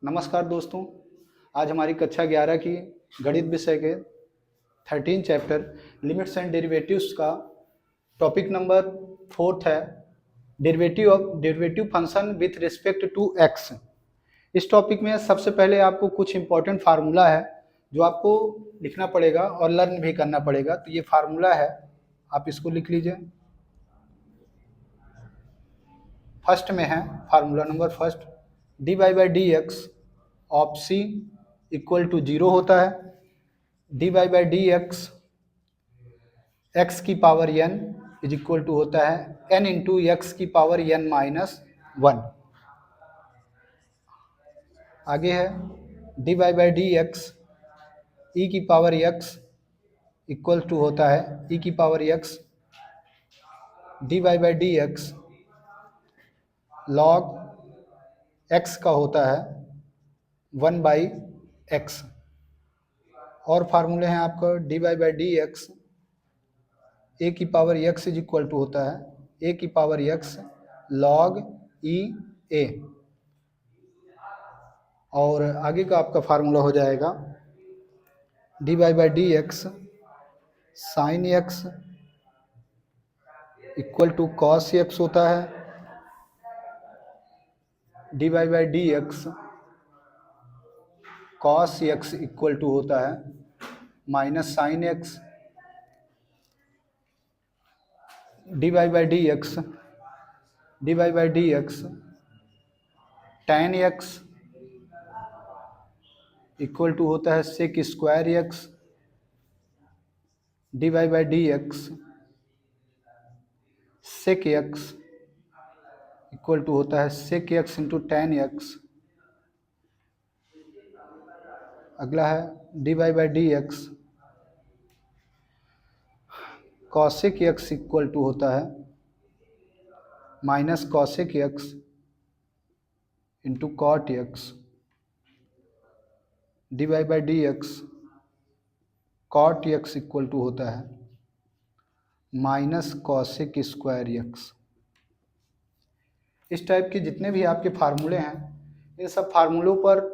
नमस्कार दोस्तों। आज हमारी कक्षा 11 की गणित विषय के 13 चैप्टर लिमिट्स एंड डेरिवेटिव्स का टॉपिक नंबर 4 है derivative function with respect to x. इस टॉपिक में सबसे पहले आपको कुछ इंपॉर्टेंट फार्मूला है जो आपको लिखना पड़ेगा और लर्न भी करना पड़ेगा। तो ये फार्मूला है, आप इसको लिख लीजिए। फर्स्ट में है formula number first, d y by d x of c equal to 0 होता है। D y by d x x की power n is equal to होता है एन इंटू एक्स की पावर एन माइनस 1। आगे है d y by d x e की power x equal to होता है ई की power x d y by d x log x का होता है 1 बाई एक्स। और फार्मूले हैं आपका d y by d x a की power x is equal to होता है ए की power x log e a. और आगे का आपका फार्मूला हो जाएगा d y by d x sine x equal to cos x होता है। D y by d x cos x equal to होता है minus sine x. D y by d x tan x equal to होता है सेक square x. D y by d x sec x equal to होता है sec x into tan x. अगला है d y by d x cosec x equal to होता है minus cosec x into cot x. D y by d x cot x equal to होता है minus cosec square x. इस type के जितने भी आपके फार्मूले हैं, इन सब फार्मूलों पर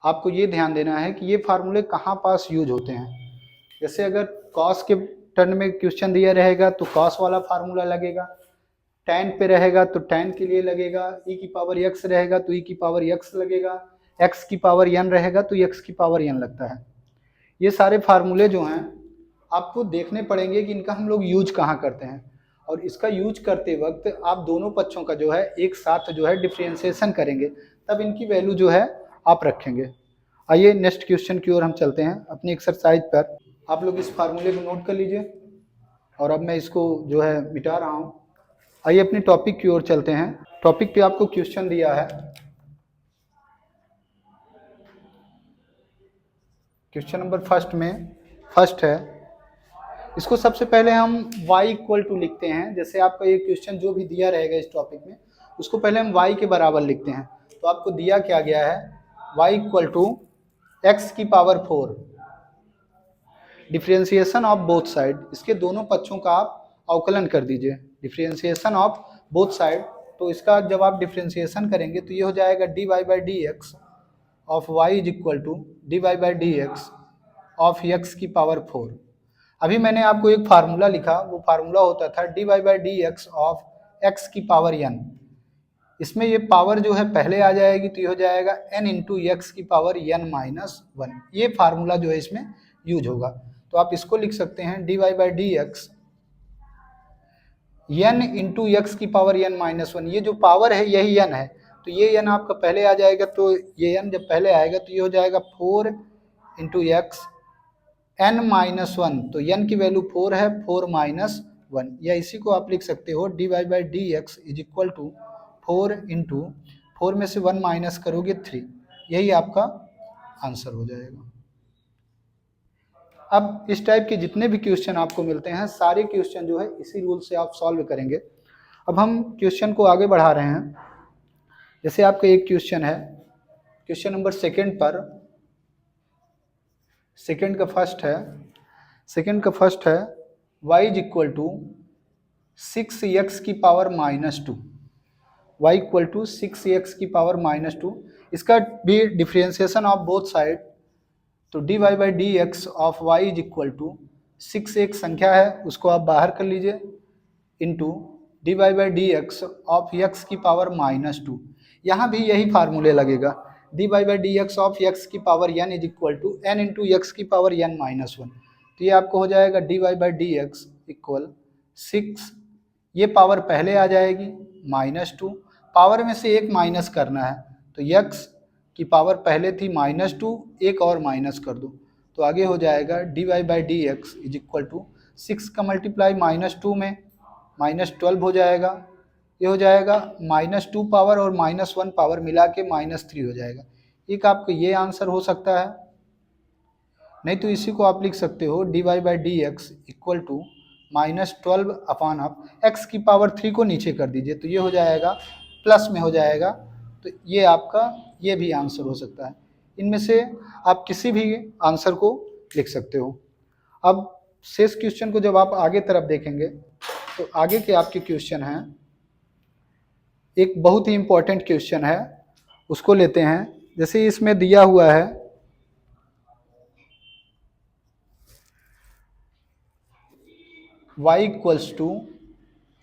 आपको ये ध्यान देना है कि ये फार्मूले कहाँ पास यूज होते हैं। जैसे अगर कॉस के टर्म में क्वेश्चन दिया रहेगा तो कॉस वाला फार्मूला लगेगा, tan पे रहेगा तो tan के लिए लगेगा, e की पावर x रहेगा तो e की पावर x लगेगा, x की पावर n रहेगा तो x की पावर n लगता है। ये सारे फार्मूले जो हैं आपको देखने पड़ेंगे कि इनका हम लोग यूज कहाँ करते हैं, और इसका यूज करते वक्त आप दोनों पक्षों का जो है एक साथ जो है डिफ्रेंशिएशन करेंगे, तब इनकी वैल्यू जो है आप रखेंगे। आइए नेक्स्ट क्वेश्चन की ओर हम चलते हैं अपनी एक्सरसाइज पर। आप लोग इस फार्मूले को नोट कर लीजिए और अब मैं इसको जो है मिटा रहा हूँ। आइए अपने टॉपिक की ओर चलते हैं। टॉपिक पे आपको क्वेश्चन दिया है। क्वेश्चन नंबर फर्स्ट है, इसको सबसे पहले हम y इक्वल टू लिखते हैं। जैसे आपका ये क्वेश्चन जो भी दिया रहेगा इस टॉपिक में, उसको पहले हम y के बराबर लिखते हैं। तो आपको दिया क्या गया है, y इक्वल टू एक्स की power 4 differentiation of both side. इसके दोनों पक्षों का आप अवकलन कर दीजिए, डिफ्रेंशिएशन ऑफ बोथ साइड। तो इसका जब आप डिफ्रेंशिएशन करेंगे तो ये हो जाएगा d y by d x of y is equal to d y by d x of x की पावर 4। अभी मैंने आपको एक फार्मूला लिखा, वो फार्मूला होता था d y by d x of x की पावर n। इसमें ये पावर जो है पहले आ जाएगी तो ये हो जाएगा n इंटू एक्स की पावर n माइनस 1। ये फार्मूला जो है इसमें यूज होगा। तो आप इसको लिख सकते हैं d y by d x n into x की पावर n माइनस 1। ये जो पावर है यही n है, तो ये n आपका पहले आ जाएगा। तो ये n जब पहले आएगा तो ये हो जाएगा 4 इंटू एक्स n माइनस 1। तो n की वैल्यू 4 है, 4 माइनस 1, या इसी को आप लिख सकते हो d y by d x is equal to 4 into 4 में से 1 माइनस करोगे 3। यही आपका आंसर हो जाएगा। अब इस टाइप के जितने भी क्वेश्चन आपको मिलते हैं, सारे क्वेश्चन जो है इसी रूल से आप सॉल्व करेंगे। अब हम क्वेश्चन को आगे बढ़ा रहे हैं। जैसे आपका एक क्वेश्चन है, क्वेश्चन नंबर सेकंड पर, सेकंड का फर्स्ट है y is equal to 6x की power minus 2। y equal to 6x की पावर माइनस 2। इसका भी डिफ्रेंसिएशन ऑफ बोथ साइड, तो dy by d x of y is equal to 6 एक संख्या है उसको आप बाहर कर लीजिए into dy by d x of x की पावर -2। यहाँ भी यही फार्मूले लगेगा, dy by d x of x की power n is equal to n into x की पावर n-1। तो ये आपको हो जाएगा dy by d x equal 6, ये पावर पहले आ जाएगी -2, पावर में से एक माइनस करना है तो x की पावर पहले थी -2, एक और माइनस कर दो तो आगे हो जाएगा dy by d x is equal to 6 का मल्टीप्लाई -2 में -12 हो जाएगा, ये हो जाएगा -2 पावर और -1 पावर मिला के -3 हो जाएगा। एक आपको ये आंसर हो सकता है, नहीं तो इसी को आप लिख सकते हो dy by d x equal to -12 upon आप x की पावर 3 को नीचे कर दीजिए तो ये हो जाएगा प्लस में हो जाएगा, तो ये आपका ये भी आंसर हो सकता है। इनमें से आप किसी भी आंसर को लिख सकते हो। अब शेष क्वेश्चन को जब आप आगे तरफ देखेंगे तो आगे के आपके क्वेश्चन हैं, एक बहुत ही इम्पोर्टेंट क्वेश्चन है उसको लेते हैं। जैसे इसमें दिया हुआ है y equals to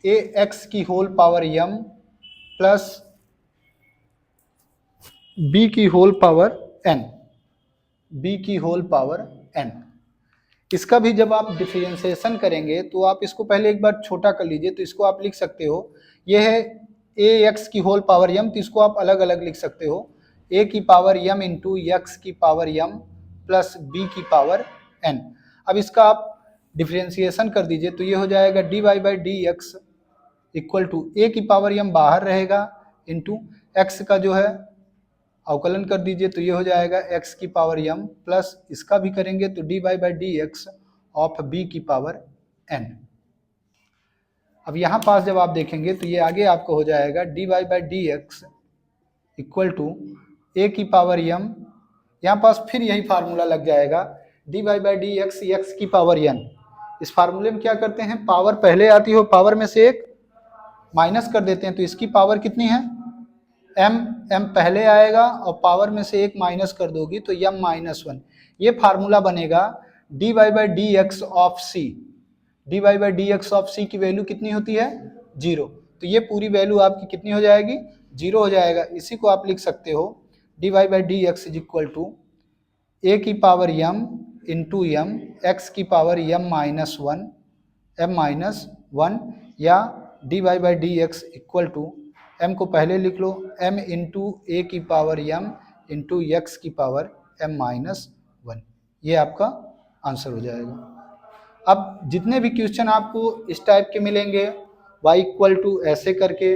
a x की whole power m plus b की होल पावर n, b की होल पावर n। इसका भी जब आप डिफरेंशिएशन करेंगे तो आप इसको पहले एक बार छोटा कर लीजिए, तो इसको आप लिख सकते हो ये है ए एक्स की होल पावर m, तो इसको आप अलग अलग लिख सकते हो a की पावर m इंटू एक्स की पावर m प्लस b की पावर n। अब इसका आप डिफरेंशिएशन कर दीजिए तो ये हो जाएगा dy by d x equal to a की पावर m बाहर रहेगा इंटू एक्स का जो है अवकलन कर दीजिए तो ये हो जाएगा x की पावर m प्लस इसका भी करेंगे तो dy by d x of b की पावर n। अब यहाँ पास जब आप देखेंगे तो ये आगे आपको हो जाएगा dy by d x equal to a की पावर m, यहाँ पास फिर यही फार्मूला लग जाएगा dy by d x x की पावर n। इस फार्मूले में क्या करते हैं, पावर पहले आती हो पावर में से एक माइनस कर देते हैं, तो इसकी पावर कितनी है m पहले आएगा और पावर में से एक माइनस कर दोगी तो m-1। ये फार्मूला बनेगा dy by d x of c, dy by d x of c की वैल्यू कितनी होती है 0, तो ये पूरी वैल्यू आपकी कितनी हो जाएगी 0 हो जाएगा। इसी को आप लिख सकते हो dy by d x is equal to a की power m into m x की पावर m-1 या dy by d x equal to m को पहले लिख लो m इंटू ए की पावर m इंटू एक्स की पावर m-1, ये आपका आंसर हो जाएगा। अब जितने भी क्वेश्चन आपको इस टाइप के मिलेंगे y इक्वल टू ऐसे करके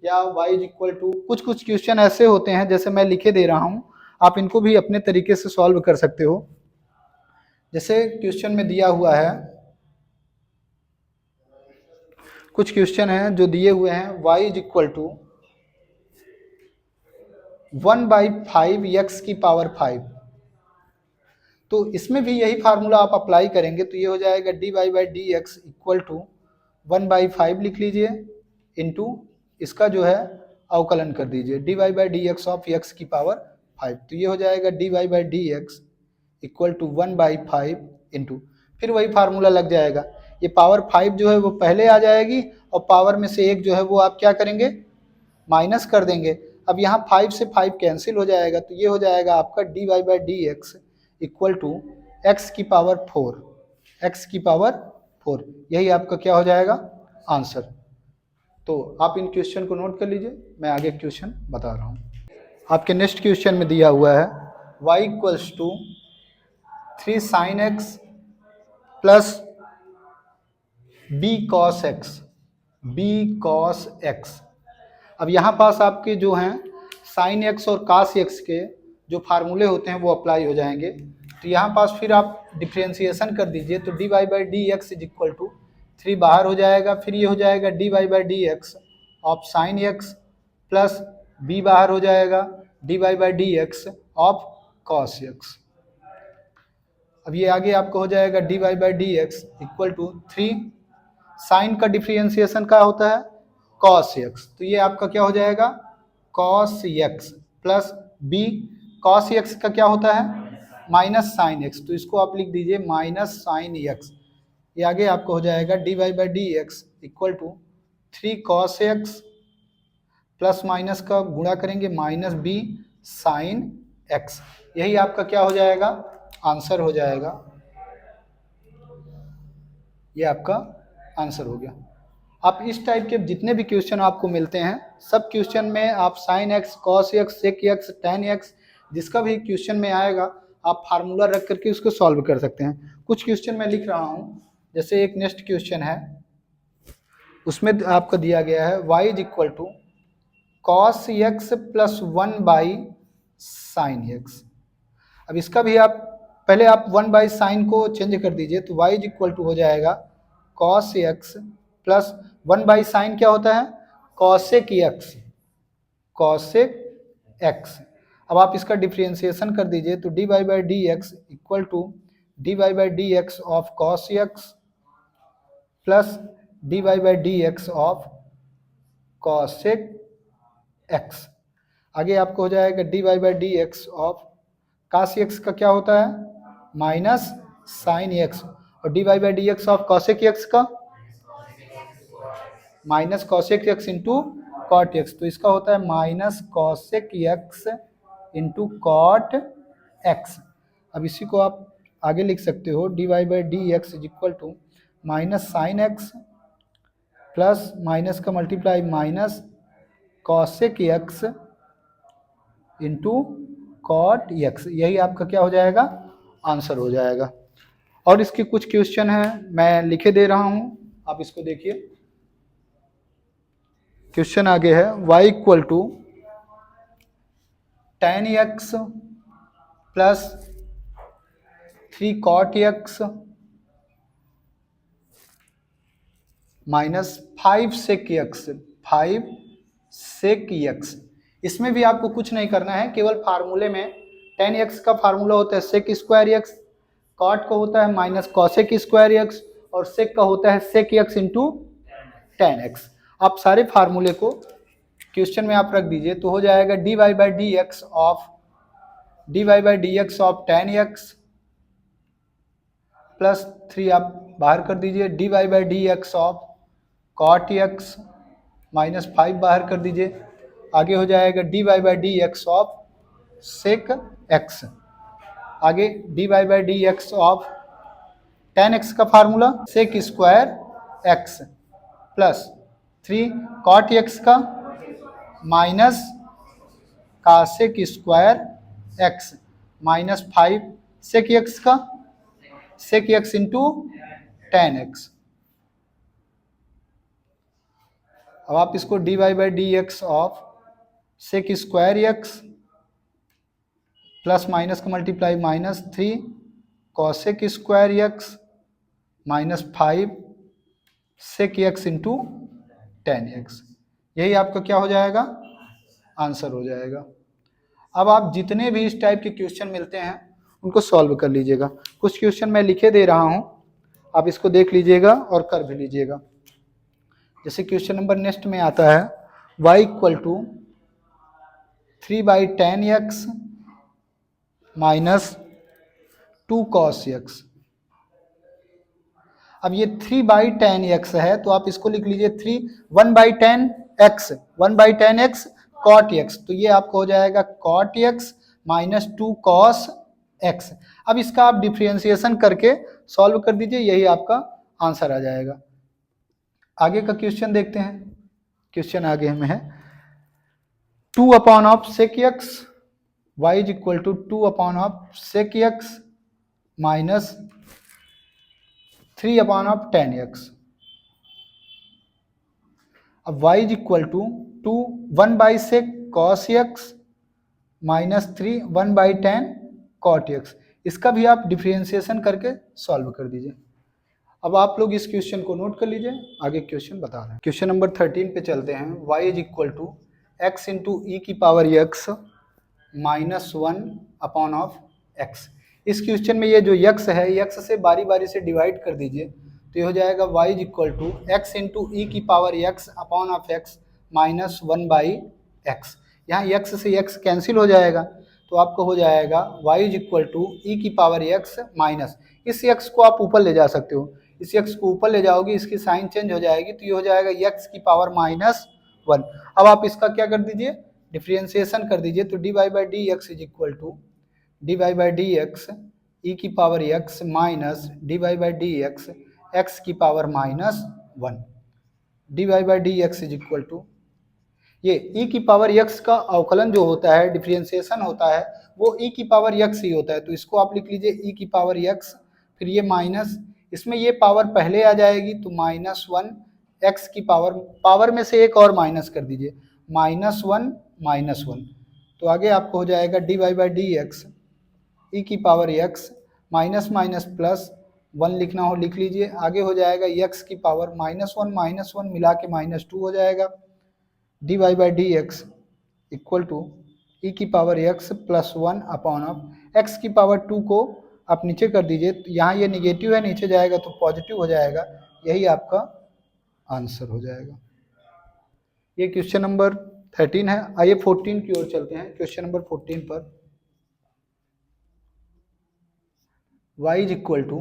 या y इज इक्वल टू, कुछ कुछ क्वेश्चन ऐसे होते हैं जैसे मैं लिखे दे रहा हूँ, आप इनको भी अपने तरीके से सॉल्व कर सकते हो। जैसे क्वेश्चन में दिया हुआ है, कुछ क्वेश्चन हैं जो दिए हुए हैं y is equal to 1/5 x की पावर 5, तो इसमें भी यही फार्मूला आप अप्लाई करेंगे तो ये हो जाएगा dy by d x equal to 1/5 लिख लीजिए इंटू इसका जो है अवकलन कर दीजिए dy by d x of x की पावर 5, तो ये हो जाएगा dy by d x equal to 1/5 into फिर वही फार्मूला लग जाएगा, ये पावर 5 जो है वो पहले आ जाएगी और पावर में से एक जो है वो आप क्या करेंगे माइनस कर देंगे। अब यहाँ 5 से 5 कैंसिल हो जाएगा तो ये हो जाएगा आपका dy by d x equal to x की पावर 4, x की पावर 4, यही आपका क्या हो जाएगा आंसर। तो आप इन क्वेश्चन को नोट कर लीजिए, मैं आगे क्वेश्चन बता रहा हूँ। आपके नेक्स्ट क्वेश्चन में दिया हुआ है y equals to 3 sin x plus b cos x। अब यहाँ पास आपके जो हैं sin x और cos x के जो फार्मूले होते हैं वो अप्लाई हो जाएंगे, तो यहाँ पास फिर आप डिफ्रेंशिएशन कर दीजिए तो dy by d x is equal to 3 बाहर हो जाएगा, फिर ये हो जाएगा dy by d x of sin x plus b बाहर हो जाएगा dy by d x of cos x। अब ये आगे आपको हो जाएगा dy by d x equal to 3 sine का डिफ्रेंशिएशन क्या होता है cos x, तो ये आपका क्या हो जाएगा cos x plus b cos x का क्या होता है माइनस साइन एक्स, तो इसको आप लिख दीजिए माइनस साइन एक्स। ये आगे आपको हो जाएगा d y by d x equal to 3 cos x plus minus का गुणा करेंगे माइनस बी साइन एक्स। यही आपका क्या हो जाएगा आंसर हो जाएगा, ये आपका आंसर हो गया। आप इस टाइप के जितने भी क्वेश्चन आपको मिलते हैं सब क्वेश्चन में आप sine x cos x sec x tan x जिसका भी क्वेश्चन में आएगा आप फार्मूला रख करके उसको सॉल्व कर सकते हैं। कुछ क्वेश्चन मैं लिख रहा हूँ, जैसे एक नेक्स्ट क्वेश्चन है उसमें आपको दिया गया है y is equal to cos x plus 1 by sine x. अब इसका भी आप पहले आप 1 बाई साइन को चेंज कर दीजिए तो y इज इक्वल टू हो जाएगा cos x plus 1 by sign क्या होता है कॉसेक एक्स, कॉसेक एक्स। अब आप इसका डिफ्रेंसिएशन कर दीजिए तो d y by d x equal to d y by d x of cos x plus d y by d x of cosec x. आगे आपको हो जाएगा d y by d x of cos x का क्या होता है minus sine x और d y by d x of cosec x का minus cosec x into cot x, तो इसका होता है minus cosec x into cot x. अब इसी को आप आगे लिख सकते हो d y by d x is equal to minus sine x plus minus का multiply minus cosec x into cot x. यही आपका क्या हो जाएगा आंसर हो जाएगा। और इसके कुछ क्वेश्चन हैं मैं लिखे दे रहा हूँ, आप इसको देखिए। क्वेश्चन आगे है y equal to tan x plus 3 cot x minus 5 sec x, 5 sec x. इसमें भी आपको कुछ नहीं करना है, केवल फार्मूले में टेन एक्स का फार्मूला होता है सेक स्क्वायर एक्स, कॉट का होता है माइनस कॉसेक स्क्वायर एक्स और सेक का होता है sec x into tan x. आप सारे फार्मूले को क्वेश्चन में आप रख दीजिए तो हो जाएगा d y by d x of tan x plus 3 आप बाहर कर दीजिए d y by d x of cot x minus 5 बाहर कर दीजिए। आगे हो जाएगा d y by d x of sec x, आगे d y by d x of tan x का formula sec square x plus 3 cot x का minus cosec square x minus 5 sec x का सेक एक्स इंटू टेन एक्स। अब आप इसको d y by d x of sec square x plus minus का multiply minus 3 cosec square x minus 5 sec x into tan x. यही आपका क्या हो जाएगा आंसर हो जाएगा। अब आप जितने भी इस टाइप के क्वेश्चन मिलते हैं उनको सॉल्व कर लीजिएगा। कुछ क्वेश्चन मैं लिखे दे रहा हूँ, आप इसको देख लीजिएगा और कर भी लीजिएगा। जैसे क्वेश्चन नंबर नेक्स्ट में आता है y equal to 3 by tan x minus 2 cos x. अब ये 3 बाई टेन एक्स है तो आप इसको लिख लीजिए 1 by tan x cot x, तो ये आपको हो जाएगा cot x minus 2 cos x. अब इसका आप डिफ्रेंसिएशन करके सॉल्व कर दीजिए, यही आपका आंसर आ जाएगा। आगे का क्वेश्चन देखते हैं। क्वेश्चन आगे में है 2 upon of sec x y is equal to 2 upon of sec x minus 3 upon of tan x. अब y is equal to 1 by sec cos x minus 3 1 by tan cot x. इसका भी आप differentiation करके solve कर दीजिए। अब आप लोग इस क्वेश्चन को नोट कर लीजिए, आगे क्वेश्चन बता रहे हैं। क्वेश्चन नंबर 13 पे चलते हैं। y is equal to x into e की power x minus 1 upon of x. इस क्वेश्चन में ये जो x है x से बारी बारी से डिवाइड कर दीजिए तो ये हो जाएगा y is equal to x into e की power x upon of x minus 1 by x. यहाँ x से x कैंसिल हो जाएगा, तो आपको हो जाएगा y is equal to e की पावर x माइनस, इस x को आप ऊपर ले जा सकते हो, इस x को ऊपर ले जाओगे इसकी साइन चेंज हो जाएगी, तो ये हो जाएगा x की पावर -1। अब आप इसका क्या कर दीजिए, डिफ्रेंसिएशन कर दीजिए, तो dy by d x is equal to dy by d x e की power x minus dy by d x x की power -1। dy by d x is equal to ये e की पावर x का अवकलन जो होता है, differentiation होता है, वो e की पावर x ही होता है, तो इसको आप लिख लीजिए e की पावर x, फिर ये माइनस, इसमें ये पावर पहले आ जाएगी तो -1 x की पावर में से एक और माइनस कर दीजिए, -1 तो आगे आपको हो जाएगा dy by d x e की power x minus minus plus 1 लिखना हो लिख लीजिए, आगे हो जाएगा x की पावर -1 मिला के -2 हो जाएगा, dy by d x equal to e की power x plus 1 upon of x की पावर 2 को आप नीचे कर दीजिए, तो यहाँ ये निगेटिव है, नीचे जाएगा तो पॉजिटिव हो जाएगा, यही आपका आंसर हो जाएगा। ये क्वेश्चन नंबर 13 है। आइए 14 की ओर चलते हैं। क्वेश्चन नंबर 14 पर y इज इक्वल टू,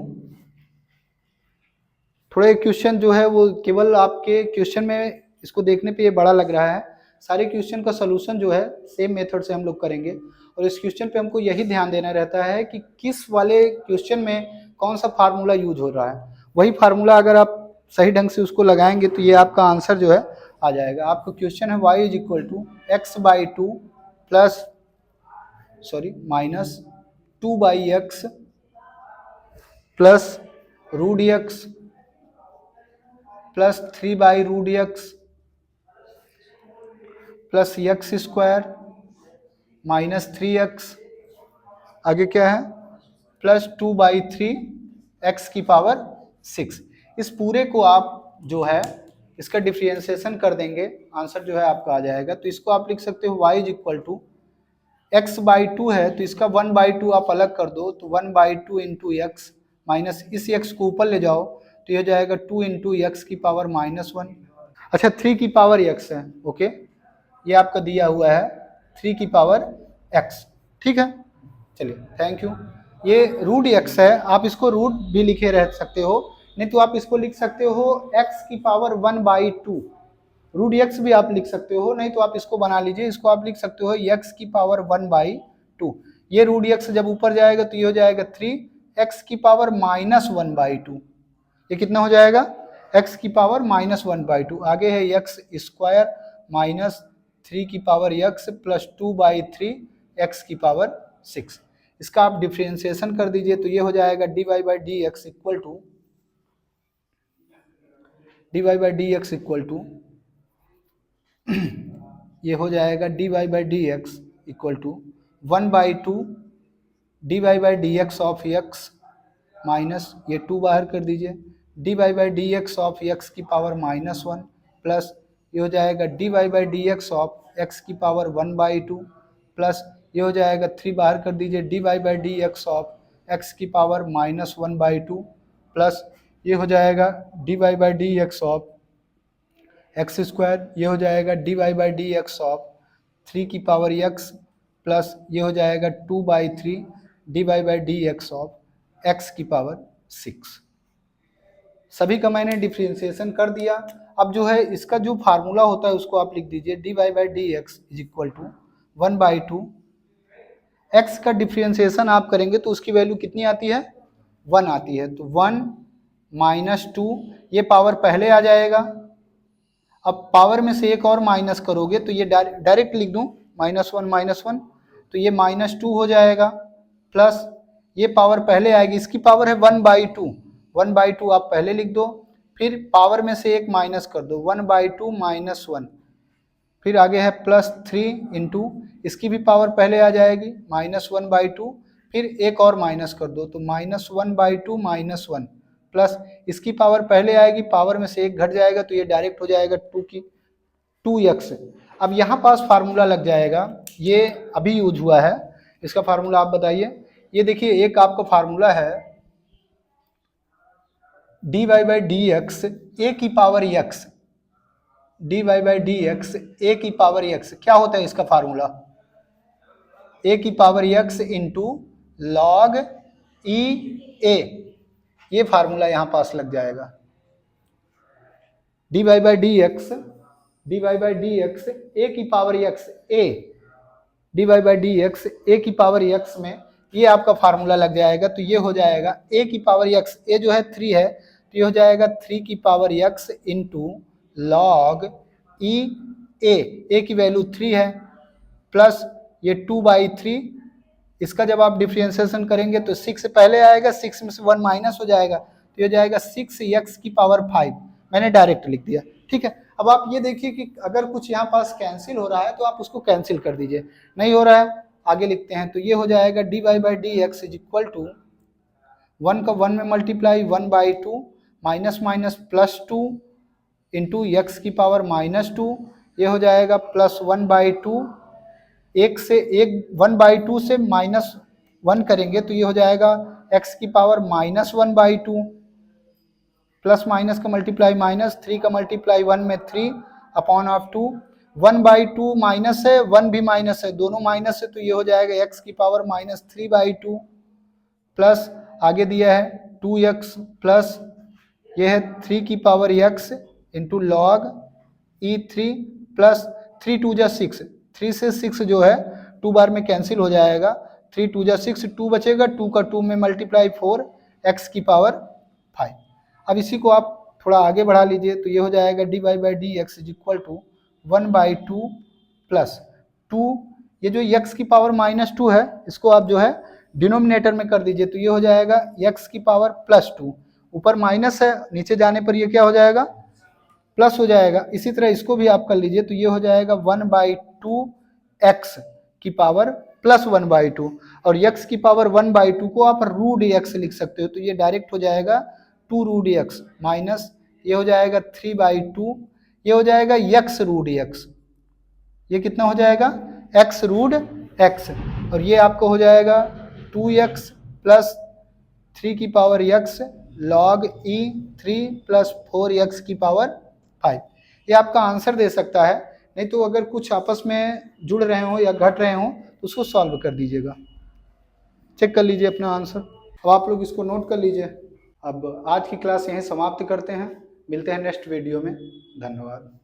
थोड़ा क्वेश्चन जो है वो केवल आपके क्वेश्चन में इसको देखने पे ये बड़ा लग रहा है, सारे क्वेश्चन का सलूशन जो है सेम मेथड से हम लोग करेंगे, और इस क्वेश्चन पे हमको यही ध्यान देना रहता है कि किस वाले क्वेश्चन में कौन सा फार्मूला यूज हो रहा है, वही फार्मूला अगर आप सही ढंग से उसको लगाएंगे तो ये आपका आंसर जो है आ जाएगा। आपका क्वेश्चन है y is equal to x by two plus minus 2 by x plus root x plus 3 by root x plus x square minus 3x, आगे क्या है प्लस 2 बाई 3 एक्स की पावर 6। इस पूरे को आप जो है इसका डिफरेंशिएशन कर देंगे, आंसर जो है आपका आ जाएगा। तो इसको आप लिख सकते हो y is equal to x by two है तो इसका 1 बाई टू आप अलग कर दो, तो 1 by two into x minus इस x को ऊपर ले जाओ तो ये हो जाएगा 2 इंटू एक्स की पावर -1। अच्छा 3 की पावर x है, ओके ये आपका दिया हुआ है 3 की पावर x, ठीक है चलिए थैंक यू। ये रूट x है, आप इसको रूट भी लिखे रह सकते हो, नहीं तो आप इसको लिख सकते हो x की power 1 by two, root x भी आप लिख सकते हो, नहीं तो आप इसको बना लीजिए, इसको आप लिख सकते हो x की पावर 1 बाई टू। ये रूट x जब ऊपर जाएगा तो ये हो जाएगा 3 x की पावर -1 बाई टू, ये कितना हो जाएगा x की पावर -1 बाई टू, आगे है x स्क्वायर माइनस 3 की power x plus 2 by 3 x की पावर 6। इसका आप डिफरेंशिएशन कर दीजिए तो ये हो जाएगा dy by d x equal to ये हो जाएगा dy by d x equal to 1 by two dy by d x of x minus ये 2 बाहर कर दीजिए, dy by d x of x की पावर -1 प्लस ये हो जाएगा dy by d x of x की पावर 1 बाई टू प्लस ये हो जाएगा 3 बाहर कर दीजिए dy by d x of x की पावर -1 बाई टू प्लस ये हो जाएगा dy by d x of x square, ये हो जाएगा dy by d x of 3 की पावर x प्लस ये हो जाएगा 2 by 3 dy by d x of x की पावर 6। सभी का मैंने डिफरेंशिएशन कर दिया। अब जो है इसका जो फार्मूला होता है उसको आप लिख दीजिए dy by d x is equal to 1 by two, x का डिफरेंशिएशन आप करेंगे तो उसकी वैल्यू कितनी आती है 1 आती है, तो 1 माइनस 2 ये पावर पहले आ जाएगा, अब पावर में से एक और माइनस करोगे तो ये डायरेक्ट लिख दूं -1 तो ये -2 हो जाएगा, प्लस ये पावर पहले आएगी, इसकी पावर है 1 बाई टू आप पहले लिख दो, फिर पावर में से एक माइनस कर दो 1 बाई टू -1, फिर आगे है प्लस 3 इंटू इसकी भी पावर पहले आ जाएगी -1 बाई टू, फिर एक और माइनस कर दो तो -1 बाई टू -1 प्लस इसकी पावर पहले आएगी, पावर में से एक घट जाएगा तो ये डायरेक्ट हो जाएगा 2x। अब यहाँ पास फार्मूला लग जाएगा, ये अभी यूज हुआ है, इसका फार्मूला आप बताइए। ये देखिए एक आपका फार्मूला है dy by d x a की power x, d y by d x a की पावर एक्स, क्या होता है इसका फार्मूला, ए की power x into log e a, ये फार्मूला यहां पास लग जाएगा। D y by d x a की power x a, d y by d x a की पावर एक्स में ये आपका फार्मूला लग जाएगा। तो ये हो जाएगा ए की पावर एक्स, ए जो है 3 है, तो ये हो जाएगा 3 की power x into log e ए की वैल्यू 3 है, प्लस ये 2/3, इसका जब आप डिफ्रेंशिएशन करेंगे तो 6 पहले आएगा, 6 में से 1 माइनस हो जाएगा, तो ये हो जाएगा 6x की पावर 5, मैंने डायरेक्ट लिख दिया। ठीक है, अब आप ये देखिए कि अगर कुछ यहाँ पास कैंसिल हो रहा है तो आप उसको कैंसिल कर दीजिए, नहीं हो रहा है आगे लिखते हैं। तो ये हो जाएगा d y by d x is equal to 1 का 1 में multiply 1/2 minus minus plus 2 into x की पावर -2, ये हो जाएगा प्लस 1/2, एक से एक 1/2 से -1 करेंगे तो ये हो जाएगा x की पावर -1/2, प्लस माइनस का मल्टीप्लाई माइनस, 3 का मल्टीप्लाई 1 में 3 अपॉन ऑफ 2, 1/2 माइनस है, 1 भी माइनस है, दोनों माइनस है, तो ये हो जाएगा x की पावर -3/2, प्लस आगे दिया है 2x, प्लस ये है 3 की power x into log E3, plus 3 2 जा 6, 3 से 6 जो है 2 बार में कैंसिल हो जाएगा, 3 2 जा 6, 2 बचेगा, 2 का 2 में मल्टीप्लाई 4, x की पावर 5। अब इसी को आप थोड़ा आगे बढ़ा लीजिए, तो ये हो जाएगा d y by d x is equal to 1/2 plus 2, ये जो x की पावर -2 है इसको आप जो है डिनोमिनेटर में कर दीजिए, तो ये हो जाएगा x की पावर +2, ऊपर माइनस है, नीचे जाने पर ये क्या हो जाएगा प्लस हो जाएगा। इसी तरह इसको भी आप कर लीजिए, तो ये हो जाएगा 1/2 x की पावर प्लस 1/2, और x की पावर 1/2 को आप रूट x लिख सकते हो, तो ये डायरेक्ट हो जाएगा 2 रूट x माइनस ये हो जाएगा 3/2, ये हो जाएगा x रूट x, ये कितना हो जाएगा x रूट x, और ये आपको हो जाएगा 2x प्लस 3 की power x log E3 plus 4x की पावर 5, ये आपका आंसर दे सकता है। नहीं तो अगर कुछ आपस में जुड़ रहे हो या घट रहे हो तो उसको सॉल्व कर दीजिएगा, चेक कर लीजिए अपना आंसर। अब आप लोग इसको नोट कर लीजिए। अब आज की क्लास यहीं समाप्त करते हैं, मिलते हैं नेक्स्ट वीडियो में, धन्यवाद।